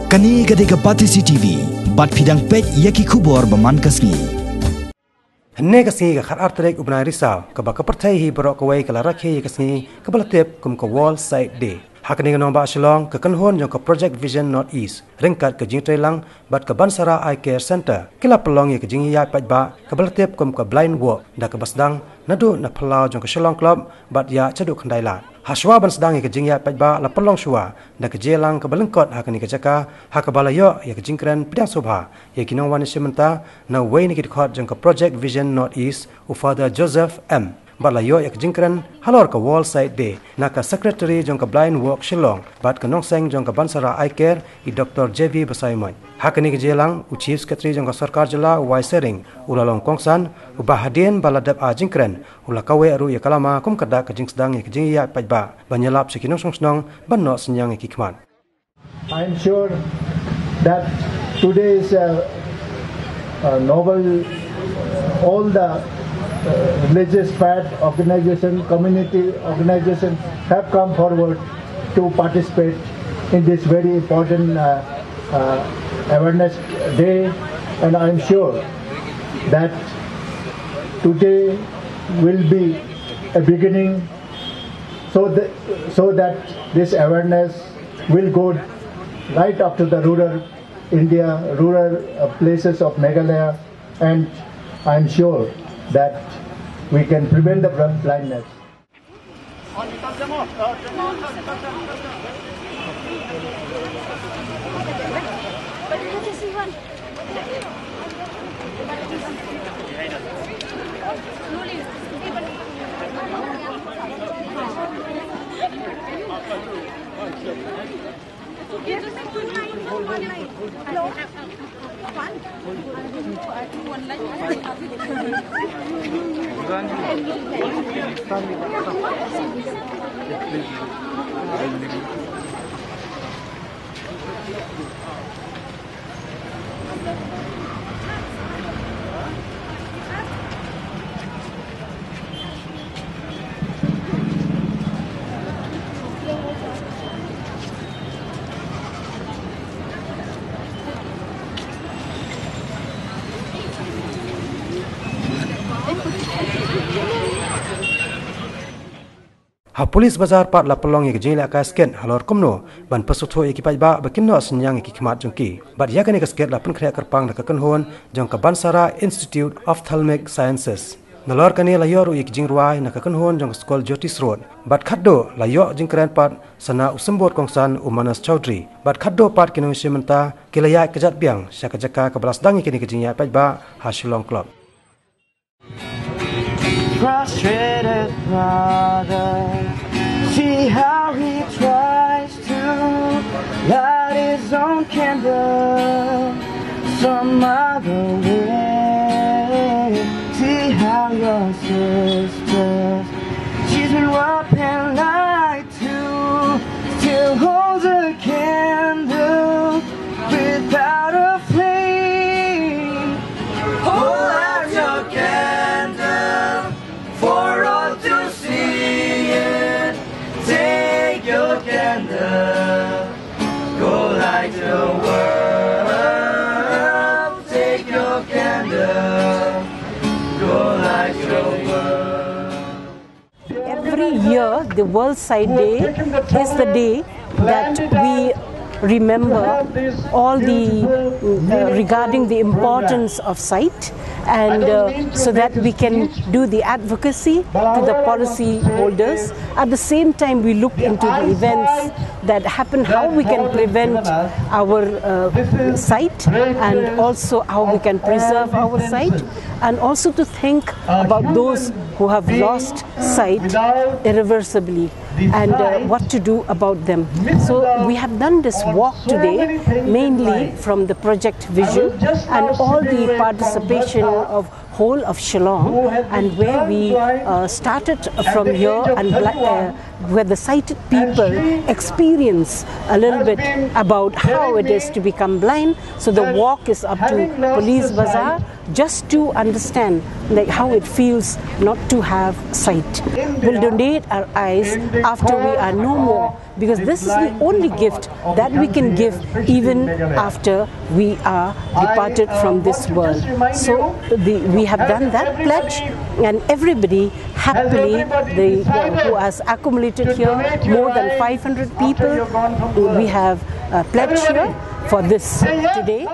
Kani gadega Pati CCTV, bat pidang pej yaki kubor baman kasni. Henne kasni ka khar artrek ubnai risau ka ba ka perthai hi borok kawai kala rakhe kasni ka balatep kum ka wall side day. Hakani ka nomba Shillong ka kanhon jong ka Project Vision North East ringkat ka jing trailang bat ka Bansara Eye Care Center kila pelong ye ka jing ya paj ba ka balatep kum ka blind walk da ka basdang nadu na phalau jong ka Shillong Club bat ya chadu khandai la haswa bansdang ye ka jing ya paj ba la pelong shwa da ka jelang ka balengkot hakani ka jaka hakabalayo ye ka jingkran pidang sobha ye kinong wan sementa na way ni kit khot jong ka Project Vision North East u Father Joseph M Balayo yak jingkran halor ka wall side day naka secretary jong ka blind walk Shillong bat ka nongseng jong ka Bansara Eye Care I Dr. JV Basaimoy hakani ka jelang u chief secretary jong ka sarkar jala wai sering ulalong kongsan u bahadien baladap a jingkran ula kawe aru ya kalama kum kada ka jingsdang yak jing ya pajba banyalap sikinong songsnong banno senyang ikikman. I am sure that today is a novel. All the religious faith organization, community organization have come forward to participate in this very important awareness day, and I am sure that today will be a beginning so that this awareness will go right up to the rural India, rural places of Meghalaya, and I am sure that we can prevent the blindness. Ha polis bazar pat la pelong ye jing la ka sket halor komno ban pasutho ye ki paj ba bakinno senyang ki khmat jongki bat ya kani ka sket la pun khre karpang la ka kanhon jong ka Bansara Institute of Ophthalmic Sciences nalor kani la yoru ye jing ruai na ka kanhon jong skol Jyotis Road bat khaddo la yo jing kran pat sana usambot kongsan Umanas Chaudhry bat khaddo pat kinong sementa kilaya kejat biang syaka jaka ka balas dangi kini ka jing ya paj ba ha Shillong Club. Frustrated brother, see how he tries to light his own candle some other way. See how your sister, she's been up and night too, still holds a candle without a flame. Hold out your candle for all to see it. Take your candle, go light the world. Take your candle, go light the world. Every year, the World Sight Day is the day that we remember all the regarding the importance of sight, and so that we can do the advocacy to the policy holders. At the same time, we look into the events that happen, how we can prevent our sight, and also how we can preserve our sight, and also to think about those who have lost sight irreversibly, and what to do about them. So we have done this walk today mainly from the Project Vision, and all the participation of whole of Shillong, and where we started from here, and where the sighted people experience a little bit about how it is to become blind. So the walk is up to Police Bazaar, just to understand like how it feels not to have sight. We'll donate our eyes after we are no more, because this is the only gift that we can give even after we are departed from this world. So we have done that pledge, and everybody happily, who has accumulated here, more than 500 people, we have pledged here for this today.